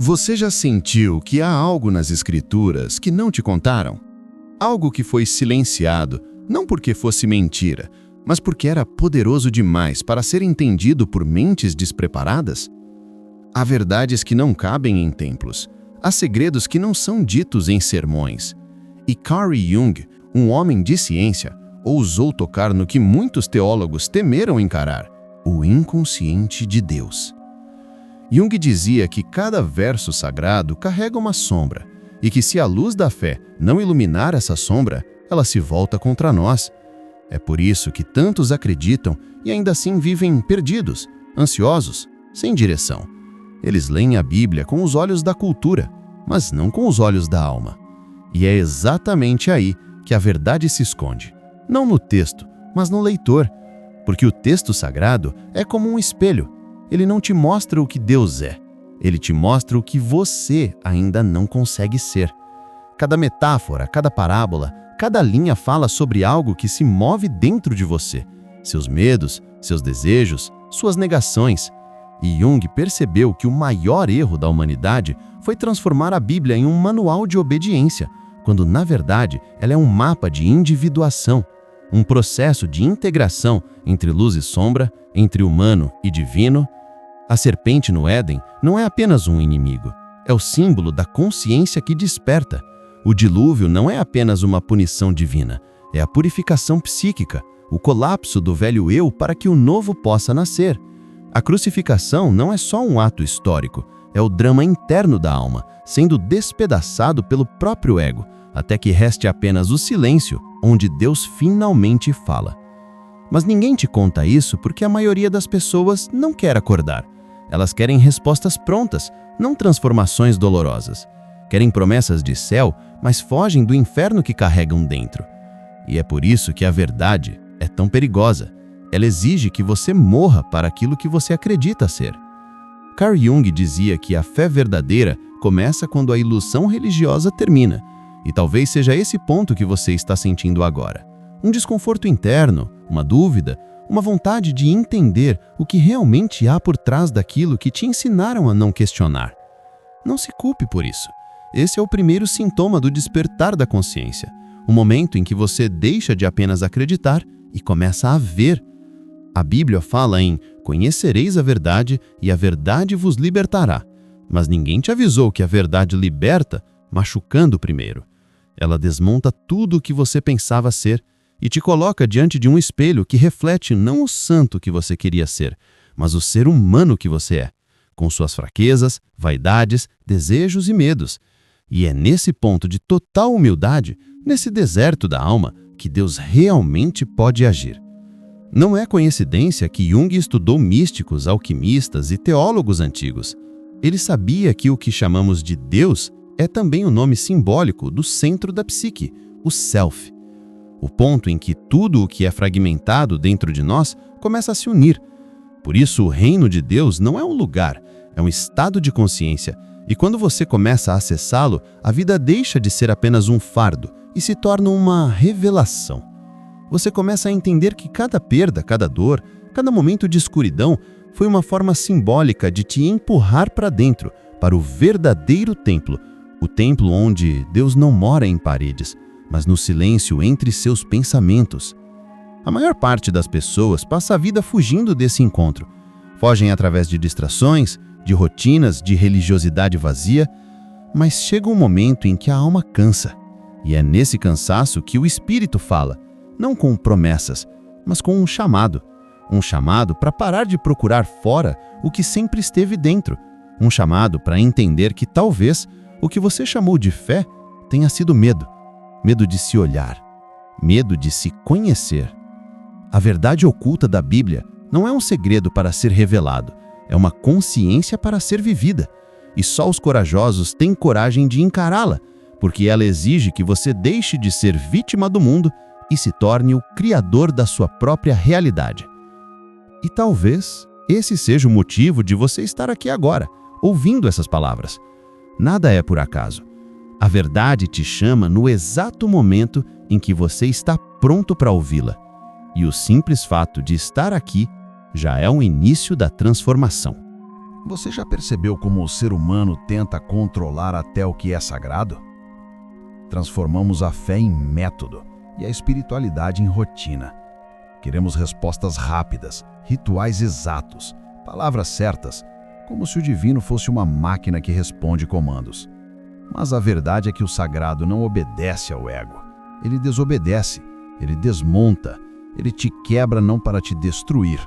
Você já sentiu que há algo nas Escrituras que não te contaram? Algo que foi silenciado, não porque fosse mentira, mas porque era poderoso demais para ser entendido por mentes despreparadas? Há verdades que não cabem em templos. Há segredos que não são ditos em sermões. E Carl Jung, um homem de ciência, ousou tocar no que muitos teólogos temeram encarar: o inconsciente de Deus. Jung dizia que cada verso sagrado carrega uma sombra e que se a luz da fé não iluminar essa sombra, ela se volta contra nós. É por isso que tantos acreditam e ainda assim vivem perdidos, ansiosos, sem direção. Eles leem a Bíblia com os olhos da cultura, mas não com os olhos da alma. E é exatamente aí que a verdade se esconde. Não no texto, mas no leitor. Porque o texto sagrado é como um espelho. Ele não te mostra o que Deus é. Ele te mostra o que você ainda não consegue ser. Cada metáfora, cada parábola, cada linha fala sobre algo que se move dentro de você. Seus medos, seus desejos, suas negações. E Jung percebeu que o maior erro da humanidade foi transformar a Bíblia em um manual de obediência, quando, na verdade, ela é um mapa de individuação, um processo de integração entre luz e sombra, entre humano e divino. A serpente no Éden não é apenas um inimigo, é o símbolo da consciência que desperta. O dilúvio não é apenas uma punição divina, é a purificação psíquica, o colapso do velho eu para que o novo possa nascer. A crucificação não é só um ato histórico, é o drama interno da alma, sendo despedaçado pelo próprio ego, até que reste apenas o silêncio, onde Deus finalmente fala. Mas ninguém te conta isso porque a maioria das pessoas não quer acordar. Elas querem respostas prontas, não transformações dolorosas. Querem promessas de céu, mas fogem do inferno que carregam dentro. E é por isso que a verdade é tão perigosa. Ela exige que você morra para aquilo que você acredita ser. Carl Jung dizia que a fé verdadeira começa quando a ilusão religiosa termina. E talvez seja esse ponto que você está sentindo agora. Um desconforto interno, uma dúvida, uma vontade de entender o que realmente há por trás daquilo que te ensinaram a não questionar. Não se culpe por isso. Esse é o primeiro sintoma do despertar da consciência, o momento em que você deixa de apenas acreditar e começa a ver. A Bíblia fala em "conhecereis a verdade e a verdade vos libertará", mas ninguém te avisou que a verdade liberta machucando primeiro. Ela desmonta tudo o que você pensava ser e te coloca diante de um espelho que reflete não o santo que você queria ser, mas o ser humano que você é, com suas fraquezas, vaidades, desejos e medos. E é nesse ponto de total humildade, nesse deserto da alma, que Deus realmente pode agir. Não é coincidência que Jung estudou místicos, alquimistas e teólogos antigos. Ele sabia que o que chamamos de Deus é também o nome simbólico do centro da psique, o Self. O ponto em que tudo o que é fragmentado dentro de nós começa a se unir. Por isso, o reino de Deus não é um lugar, é um estado de consciência. E quando você começa a acessá-lo, a vida deixa de ser apenas um fardo e se torna uma revelação. Você começa a entender que cada perda, cada dor, cada momento de escuridão foi uma forma simbólica de te empurrar para dentro, para o verdadeiro templo, o templo onde Deus não mora em paredes, mas no silêncio entre seus pensamentos. A maior parte das pessoas passa a vida fugindo desse encontro. Fogem através de distrações, de rotinas, de religiosidade vazia, mas chega um momento em que a alma cansa. E é nesse cansaço que o Espírito fala, não com promessas, mas com um chamado para parar de procurar fora o que sempre esteve dentro, um chamado para entender que talvez o que você chamou de fé tenha sido medo de se olhar, medo de se conhecer. A verdade oculta da Bíblia não é um segredo para ser revelado, é uma consciência para ser vivida. E só os corajosos têm coragem de encará-la, porque ela exige que você deixe de ser vítima do mundo e se torne o criador da sua própria realidade. E talvez esse seja o motivo de você estar aqui agora, ouvindo essas palavras. Nada é por acaso. A verdade te chama no exato momento em que você está pronto para ouvi-la. E o simples fato de estar aqui já é o início da transformação. Você já percebeu como o ser humano tenta controlar até o que é sagrado? Transformamos a fé em método e a espiritualidade em rotina. Queremos respostas rápidas, rituais exatos, palavras certas, como se o divino fosse uma máquina que responde comandos. Mas a verdade é que o sagrado não obedece ao ego. Ele desobedece, ele desmonta, ele te quebra não para te destruir,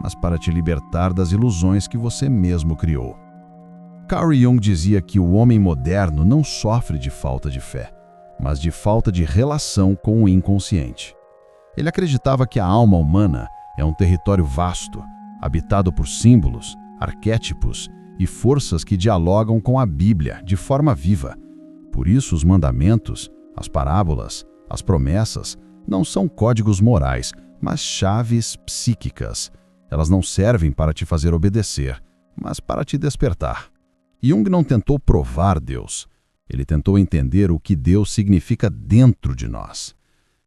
mas para te libertar das ilusões que você mesmo criou. Carl Jung dizia que o homem moderno não sofre de falta de fé, mas de falta de relação com o inconsciente. Ele acreditava que a alma humana é um território vasto, habitado por símbolos, arquétipos e forças que dialogam com a Bíblia de forma viva. Por isso, os mandamentos, as parábolas, as promessas não são códigos morais, mas chaves psíquicas. Elas não servem para te fazer obedecer, mas para te despertar. Jung não tentou provar Deus. Ele tentou entender o que Deus significa dentro de nós.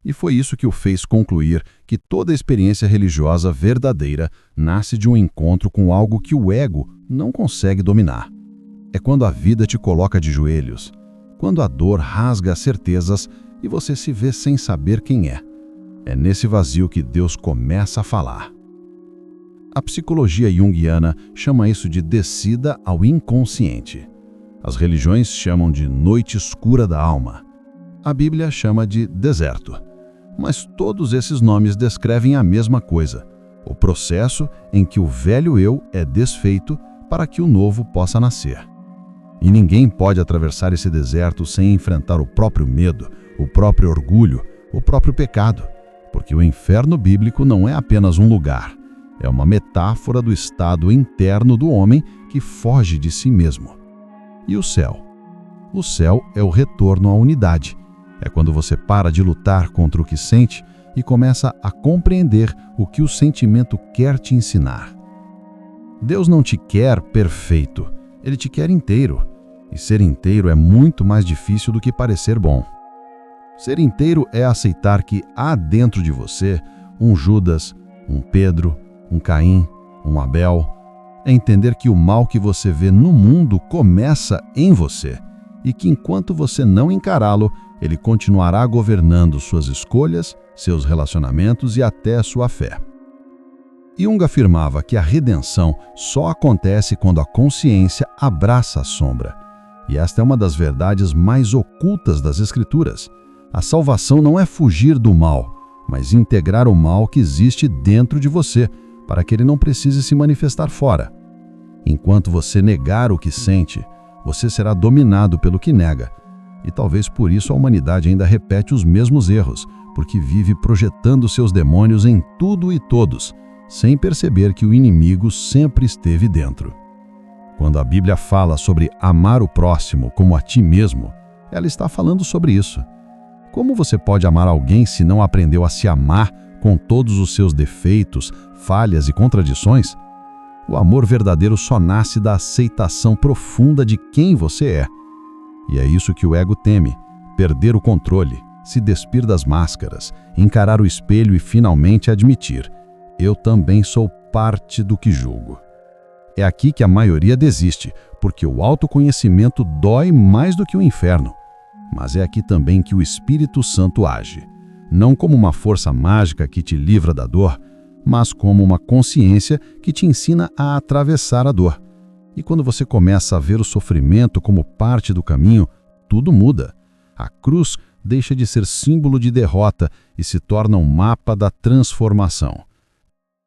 E foi isso que o fez concluir que toda experiência religiosa verdadeira nasce de um encontro com algo que o ego não consegue dominar. É quando a vida te coloca de joelhos, quando a dor rasga as certezas e você se vê sem saber quem é. É nesse vazio que Deus começa a falar. A psicologia junguiana chama isso de descida ao inconsciente. As religiões chamam de noite escura da alma. A Bíblia chama de deserto. Mas todos esses nomes descrevem a mesma coisa: o processo em que o velho eu é desfeito para que o novo possa nascer. E ninguém pode atravessar esse deserto sem enfrentar o próprio medo, o próprio orgulho, o próprio pecado, porque o inferno bíblico não é apenas um lugar. É uma metáfora do estado interno do homem que foge de si mesmo. E o céu? O céu é o retorno à unidade. É quando você para de lutar contra o que sente e começa a compreender o que o sentimento quer te ensinar. Deus não te quer perfeito, Ele te quer inteiro. E ser inteiro é muito mais difícil do que parecer bom. Ser inteiro é aceitar que há dentro de você um Judas, um Pedro, um Caim, um Abel. É entender que o mal que você vê no mundo começa em você e que enquanto você não encará-lo, ele continuará governando suas escolhas, seus relacionamentos e até sua fé. Jung afirmava que a redenção só acontece quando a consciência abraça a sombra. E esta é uma das verdades mais ocultas das Escrituras. A salvação não é fugir do mal, mas integrar o mal que existe dentro de você, para que ele não precise se manifestar fora. Enquanto você negar o que sente, você será dominado pelo que nega. E talvez por isso a humanidade ainda repete os mesmos erros, porque vive projetando seus demônios em tudo e todos, sem perceber que o inimigo sempre esteve dentro. Quando a Bíblia fala sobre amar o próximo como a ti mesmo, ela está falando sobre isso. Como você pode amar alguém se não aprendeu a se amar com todos os seus defeitos, falhas e contradições? O amor verdadeiro só nasce da aceitação profunda de quem você é. E é isso que o ego teme: perder o controle, se despir das máscaras, encarar o espelho e finalmente admitir: eu também sou parte do que julgo. É aqui que a maioria desiste, porque o autoconhecimento dói mais do que o inferno. Mas é aqui também que o Espírito Santo age, não como uma força mágica que te livra da dor, mas como uma consciência que te ensina a atravessar a dor. E quando você começa a ver o sofrimento como parte do caminho, tudo muda. A cruz deixa de ser símbolo de derrota e se torna um mapa da transformação.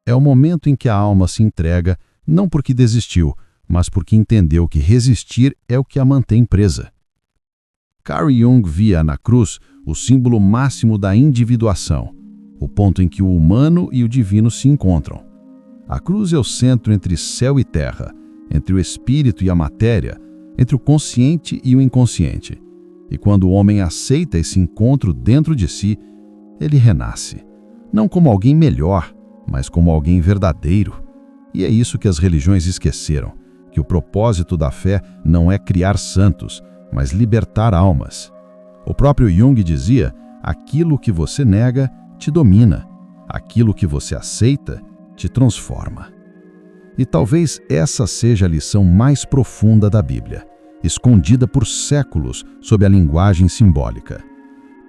É o momento em que a alma se entrega, não porque desistiu, mas porque entendeu que resistir é o que a mantém presa. Carl Jung via na cruz o símbolo máximo da individuação, o ponto em que o humano e o divino se encontram. A cruz é o centro entre céu e terra, entre o espírito e a matéria, entre o consciente e o inconsciente. E quando o homem aceita esse encontro dentro de si, ele renasce, não como alguém melhor, mas como alguém verdadeiro. E é isso que as religiões esqueceram, que o propósito da fé não é criar santos, mas libertar almas. O próprio Jung dizia: aquilo que você nega te domina, aquilo que você aceita te transforma. E talvez essa seja a lição mais profunda da Bíblia, escondida por séculos sob a linguagem simbólica.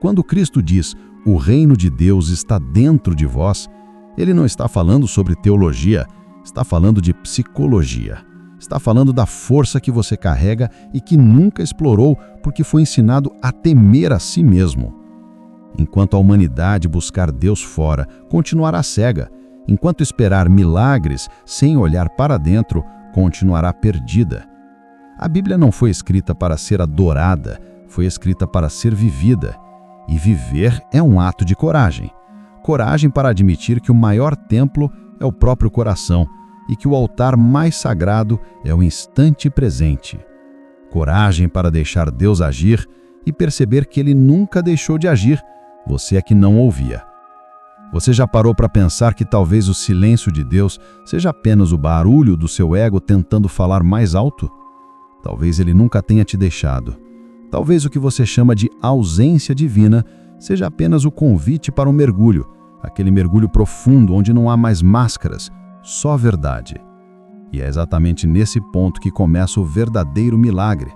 Quando Cristo diz, o reino de Deus está dentro de vós, ele não está falando sobre teologia, está falando de psicologia. Está falando da força que você carrega e que nunca explorou porque foi ensinado a temer a si mesmo. Enquanto a humanidade buscar Deus fora, continuará cega. Enquanto esperar milagres sem olhar para dentro, continuará perdida. A Bíblia não foi escrita para ser adorada, foi escrita para ser vivida. E viver é um ato de coragem. Coragem para admitir que o maior templo é o próprio coração e que o altar mais sagrado é o instante presente. Coragem para deixar Deus agir e perceber que Ele nunca deixou de agir, você é que não ouvia. Você já parou para pensar que talvez o silêncio de Deus seja apenas o barulho do seu ego tentando falar mais alto? Talvez Ele nunca tenha te deixado. Talvez o que você chama de ausência divina seja apenas o convite para um mergulho, aquele mergulho profundo onde não há mais máscaras, só verdade. E é exatamente nesse ponto que começa o verdadeiro milagre,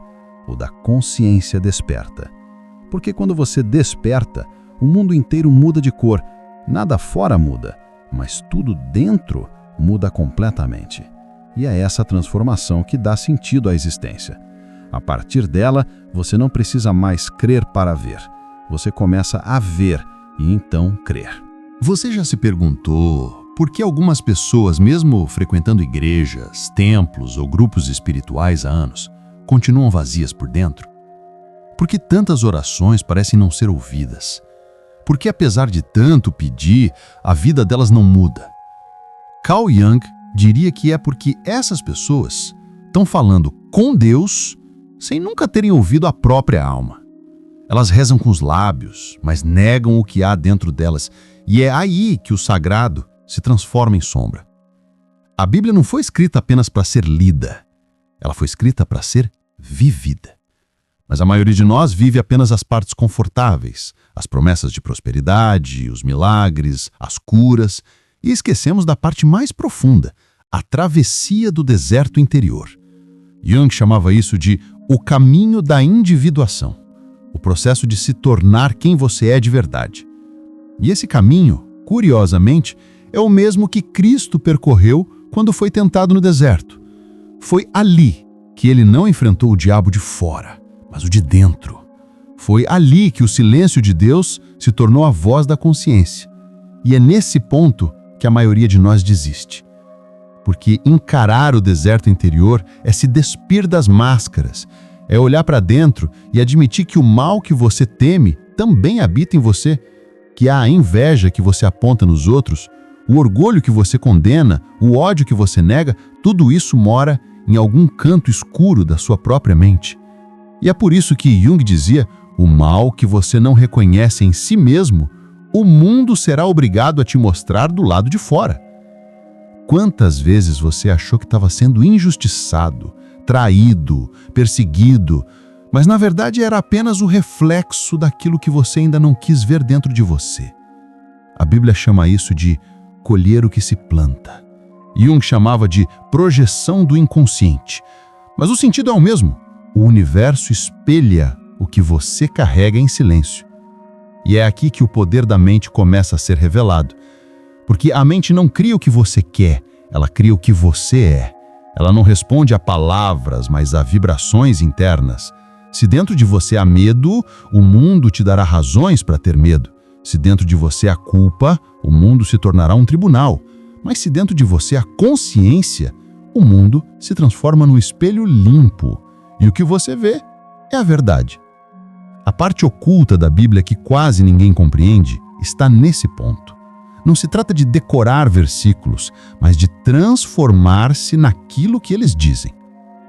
o da consciência desperta. Porque quando você desperta, o mundo inteiro muda de cor, nada fora muda, mas tudo dentro muda completamente. E é essa transformação que dá sentido à existência. A partir dela, você não precisa mais crer para ver. Você começa a ver e então crer. Você já se perguntou por que algumas pessoas, mesmo frequentando igrejas, templos ou grupos espirituais há anos, continuam vazias por dentro? Por que tantas orações parecem não ser ouvidas? Por que, apesar de tanto pedir, a vida delas não muda? Carl Jung diria que é porque essas pessoas estão falando com Deus sem nunca terem ouvido a própria alma. Elas rezam com os lábios, mas negam o que há dentro delas, e é aí que o sagrado se transforma em sombra. A Bíblia não foi escrita apenas para ser lida, ela foi escrita para ser vivida. Mas a maioria de nós vive apenas as partes confortáveis, as promessas de prosperidade, os milagres, as curas, e esquecemos da parte mais profunda, a travessia do deserto interior. Jung chamava isso de o caminho da individuação, o processo de se tornar quem você é de verdade. E esse caminho, curiosamente, é o mesmo que Cristo percorreu quando foi tentado no deserto. Foi ali que ele não enfrentou o diabo de fora, mas o de dentro. Foi ali que o silêncio de Deus se tornou a voz da consciência. E é nesse ponto que a maioria de nós desiste. Porque encarar o deserto interior é se despir das máscaras, é olhar para dentro e admitir que o mal que você teme também habita em você, que a inveja que você aponta nos outros, o orgulho que você condena, o ódio que você nega, tudo isso mora em algum canto escuro da sua própria mente. E é por isso que Jung dizia, o mal que você não reconhece em si mesmo, o mundo será obrigado a te mostrar do lado de fora. Quantas vezes você achou que estava sendo injustiçado, traído, perseguido, mas na verdade era apenas o reflexo daquilo que você ainda não quis ver dentro de você? A Bíblia chama isso de colher o que se planta. Jung chamava de projeção do inconsciente. Mas o sentido é o mesmo. O universo espelha o que você carrega em silêncio. E é aqui que o poder da mente começa a ser revelado. Porque a mente não cria o que você quer, ela cria o que você é. Ela não responde a palavras, mas a vibrações internas. Se dentro de você há medo, o mundo te dará razões para ter medo. Se dentro de você há culpa, o mundo se tornará um tribunal. Mas se dentro de você há consciência, o mundo se transforma num espelho limpo. E o que você vê é a verdade. A parte oculta da Bíblia que quase ninguém compreende está nesse ponto. Não se trata de decorar versículos, mas de transformar-se naquilo que eles dizem.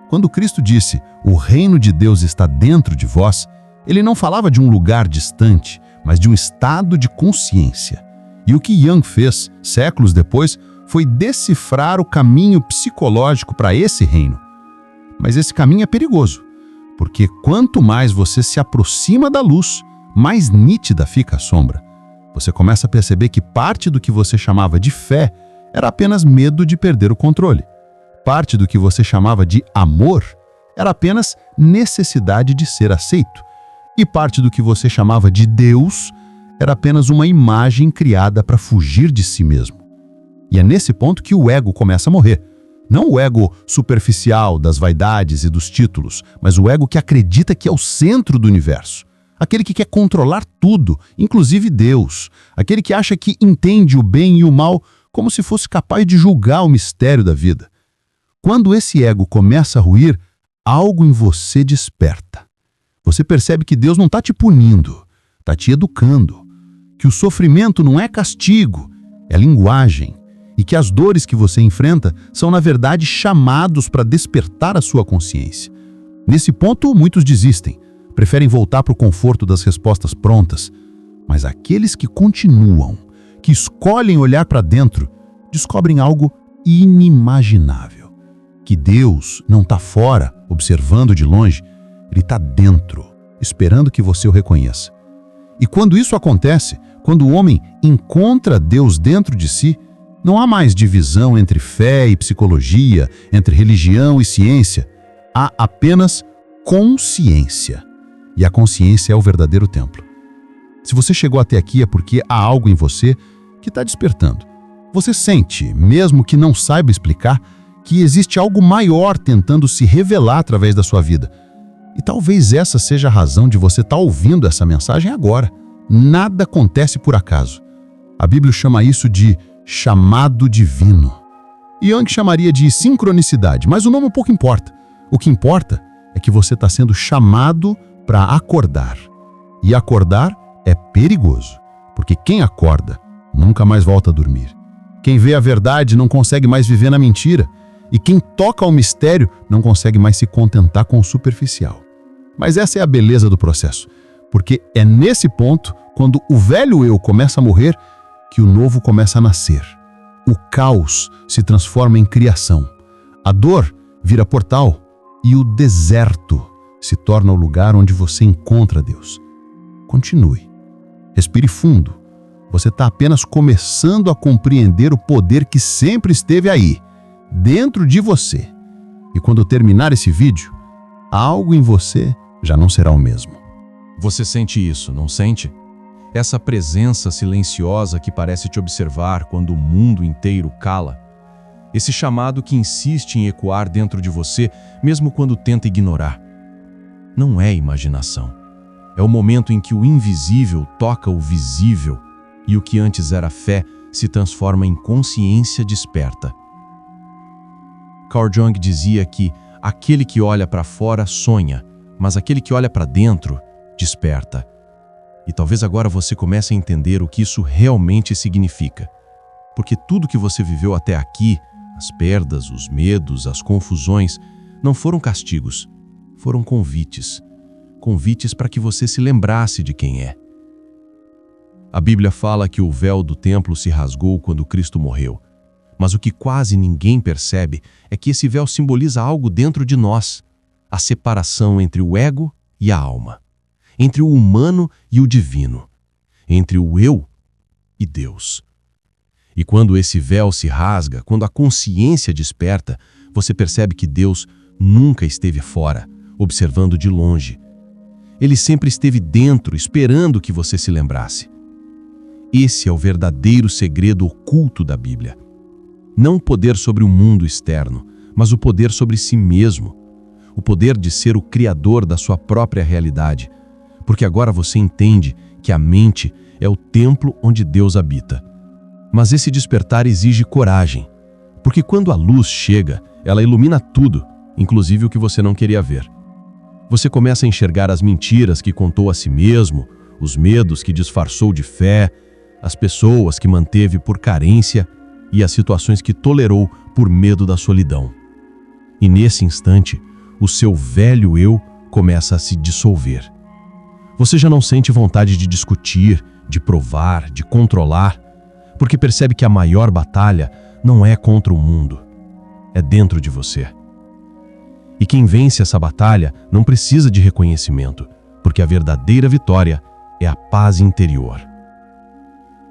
Quando Cristo disse, o reino de Deus está dentro de vós, ele não falava de um lugar distante, mas de um estado de consciência. E o que Jung fez, séculos depois, foi decifrar o caminho psicológico para esse reino. Mas esse caminho é perigoso, porque quanto mais você se aproxima da luz, mais nítida fica a sombra. Você começa a perceber que parte do que você chamava de fé era apenas medo de perder o controle. Parte do que você chamava de amor era apenas necessidade de ser aceito. E parte do que você chamava de Deus era apenas uma imagem criada para fugir de si mesmo. E é nesse ponto que o ego começa a morrer. Não o ego superficial das vaidades e dos títulos, mas o ego que acredita que é o centro do universo. Aquele que quer controlar tudo, inclusive Deus. Aquele que acha que entende o bem e o mal como se fosse capaz de julgar o mistério da vida. Quando esse ego começa a ruir, algo em você desperta. Você percebe que Deus não está te punindo, está te educando. Que o sofrimento não é castigo, é linguagem. E que as dores que você enfrenta são, na verdade, chamados para despertar a sua consciência. Nesse ponto, muitos desistem, preferem voltar para o conforto das respostas prontas. Mas aqueles que continuam, que escolhem olhar para dentro, descobrem algo inimaginável. Que Deus não está fora, observando de longe, Ele está dentro, esperando que você o reconheça. E quando isso acontece, quando o homem encontra Deus dentro de si, não há mais divisão entre fé e psicologia, entre religião e ciência. Há apenas consciência. E a consciência é o verdadeiro templo. Se você chegou até aqui é porque há algo em você que está despertando. Você sente, mesmo que não saiba explicar, que existe algo maior tentando se revelar através da sua vida. E talvez essa seja a razão de você estar ouvindo essa mensagem agora. Nada acontece por acaso. A Bíblia chama isso de chamado divino. Jung chamaria de sincronicidade, mas o nome pouco importa. O que importa é que você está sendo chamado para acordar. E acordar é perigoso, porque quem acorda nunca mais volta a dormir. Quem vê a verdade não consegue mais viver na mentira. E quem toca ao mistério não consegue mais se contentar com o superficial. Mas essa é a beleza do processo, porque é nesse ponto, quando o velho eu começa a morrer, que o novo começa a nascer. O caos se transforma em criação. A dor vira portal e o deserto se torna o lugar onde você encontra Deus. Continue. Respire fundo. Você está apenas começando a compreender o poder que sempre esteve aí, dentro de você. E quando terminar esse vídeo, algo em você já não será o mesmo. Você sente isso, não sente? Essa presença silenciosa que parece te observar quando o mundo inteiro cala. Esse chamado que insiste em ecoar dentro de você, mesmo quando tenta ignorar. Não é imaginação. É o momento em que o invisível toca o visível e o que antes era fé se transforma em consciência desperta. Carl Jung dizia que aquele que olha para fora sonha, mas aquele que olha para dentro desperta. E talvez agora você comece a entender o que isso realmente significa. Porque tudo que você viveu até aqui, as perdas, os medos, as confusões, não foram castigos, foram convites. Convites para que você se lembrasse de quem é. A Bíblia fala que o véu do templo se rasgou quando Cristo morreu. Mas o que quase ninguém percebe é que esse véu simboliza algo dentro de nós, a separação entre o ego e a alma, entre o humano e o divino, entre o eu e Deus. E quando esse véu se rasga, quando a consciência desperta, você percebe que Deus nunca esteve fora, observando de longe. Ele sempre esteve dentro, esperando que você se lembrasse. Esse é o verdadeiro segredo oculto da Bíblia. Não o poder sobre o mundo externo, mas o poder sobre si mesmo. O poder de ser o criador da sua própria realidade. Porque agora você entende que a mente é o templo onde Deus habita. Mas esse despertar exige coragem. Porque quando a luz chega, ela ilumina tudo, inclusive o que você não queria ver. Você começa a enxergar as mentiras que contou a si mesmo, os medos que disfarçou de fé, as pessoas que manteve por carência e as situações que tolerou por medo da solidão. E nesse instante, o seu velho eu começa a se dissolver. Você já não sente vontade de discutir, de provar, de controlar, porque percebe que a maior batalha não é contra o mundo, é dentro de você. E quem vence essa batalha não precisa de reconhecimento, porque a verdadeira vitória é a paz interior.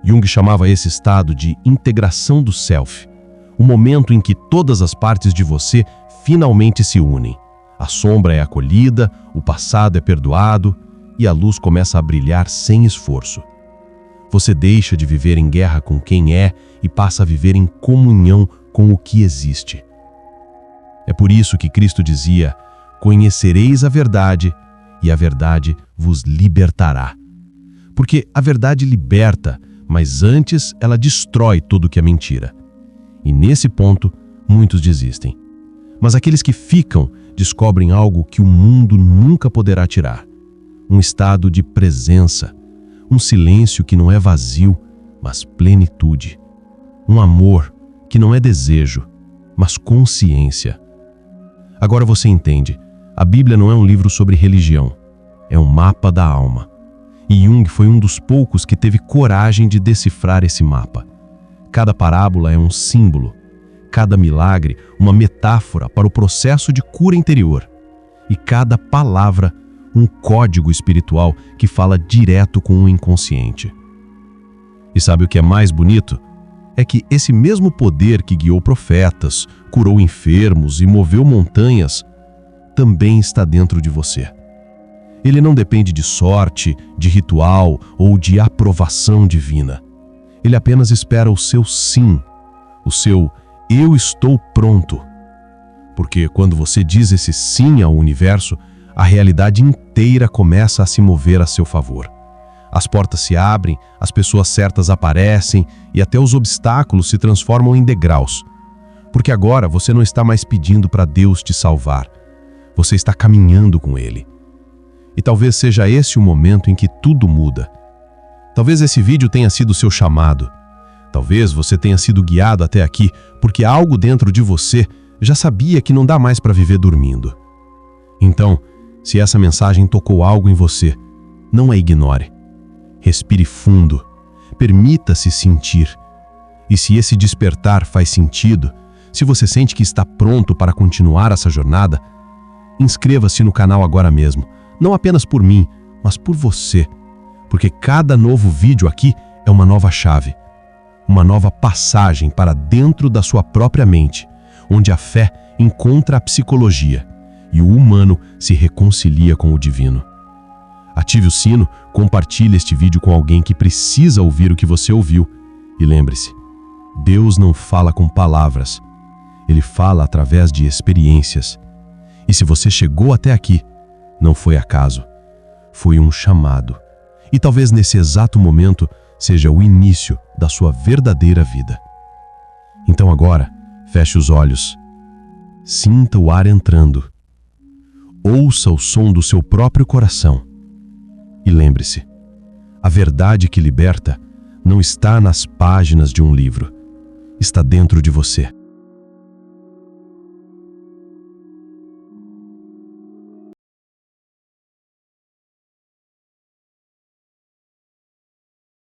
Jung chamava esse estado de integração do self, o momento em que todas as partes de você finalmente se unem. A sombra é acolhida, o passado é perdoado e a luz começa a brilhar sem esforço. Você deixa de viver em guerra com quem é e passa a viver em comunhão com o que existe. É por isso que Cristo dizia: conhecereis a verdade e a verdade vos libertará. Porque a verdade liberta, mas antes ela destrói tudo que é mentira. E nesse ponto, muitos desistem. Mas aqueles que ficam descobrem algo que o mundo nunca poderá tirar: um estado de presença, um silêncio que não é vazio, mas plenitude, um amor que não é desejo, mas consciência. Agora você entende, a Bíblia não é um livro sobre religião, é um mapa da alma. E Jung foi um dos poucos que teve coragem de decifrar esse mapa. Cada parábola é um símbolo, cada milagre uma metáfora para o processo de cura interior, e cada palavra um código espiritual que fala direto com o inconsciente. E sabe o que é mais bonito? É que esse mesmo poder que guiou profetas, curou enfermos e moveu montanhas, também está dentro de você. Ele não depende de sorte, de ritual ou de aprovação divina. Ele apenas espera o seu sim, o seu "eu estou pronto". Porque quando você diz esse sim ao universo, a realidade inteira começa a se mover a seu favor. As portas se abrem, as pessoas certas aparecem e até os obstáculos se transformam em degraus. Porque agora você não está mais pedindo para Deus te salvar. Você está caminhando com Ele. E talvez seja esse o momento em que tudo muda. Talvez esse vídeo tenha sido seu chamado. Talvez você tenha sido guiado até aqui porque algo dentro de você já sabia que não dá mais para viver dormindo. Então, se essa mensagem tocou algo em você, não a ignore. Respire fundo. Permita-se sentir. E se esse despertar faz sentido, se você sente que está pronto para continuar essa jornada, inscreva-se no canal agora mesmo. Não apenas por mim, mas por você. Porque cada novo vídeo aqui é uma nova chave. Uma nova passagem para dentro da sua própria mente, onde a fé encontra a psicologia e o humano se reconcilia com o divino. Ative o sino, compartilhe este vídeo com alguém que precisa ouvir o que você ouviu. E lembre-se, Deus não fala com palavras. Ele fala através de experiências. E se você chegou até aqui, não foi acaso. Foi um chamado. E talvez nesse exato momento seja o início da sua verdadeira vida. Então agora, feche os olhos. Sinta o ar entrando. Ouça o som do seu próprio coração. E lembre-se, a verdade que liberta não está nas páginas de um livro. Está dentro de você.